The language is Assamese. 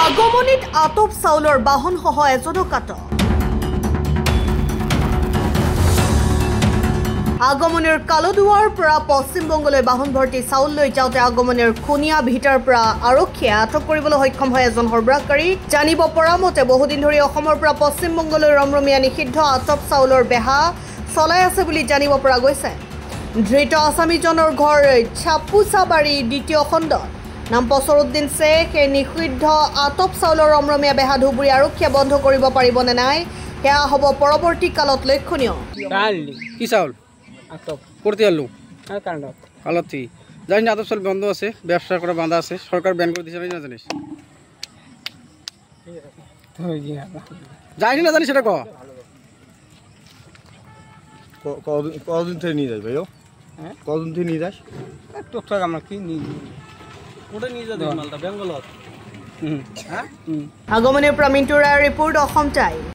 আগমনিত আটপ চাউলৰ বাহন সহ এজনক আটক। আগমনিৰ কালদুৱাৰ পৰা পশ্চিমবংগলৈ বাহন ভৰ্তি চাউল লৈ যাওঁতে আগমনিৰ খুনিয়া ভিটাৰ পৰা আৰক্ষীয়ে আটক কৰিবলৈ সক্ষম হয় এজন সৰবৰাহকাৰী। জানিব পৰা মতে বহুদিন ধৰি অসমৰ পৰা পশ্চিমবংগলৈ ৰমৰমীয়া নিষিদ্ধ আটপ চাউলৰ বেহা চলাই আছে বুলি জানিব পৰা গৈছে। ধৃত আছামীজনৰ ঘৰ চাপুচাবাৰী দ্বিতীয় খণ্ডত। নাম পছৰুদ্দিন শ্বেখ। এই নিষিদ্ধ আটপ চাউলৰ ৰমৰমীয়া বেহা ধুবুৰী আৰক্ষীয়ে বন্ধ কৰিব পাৰিবনে নাই সেয়া হ'ব পৰৱৰ্তী কালত লক্ষণীয়। কি চাউল করতে আলু আলাতি জানি আটপ চাউল বন্ধ আছে, ব্যবসা করা বাঁধা আছে, সরকার ব্যান করে দিয়েছে না জানিস? জানি না জানিস সেটা কদিন থেকে নিয়ে যাস ভাই? কদিন থেকে নিয়ে যাস? টুকটাক আমরা কি ওটা নিয়ে যাবে মালটা বেঙ্গলত। আগমনিৰ পৰা মিণ্টু ৰায়ৰ ৰিপৰ্ট অসম টাইম।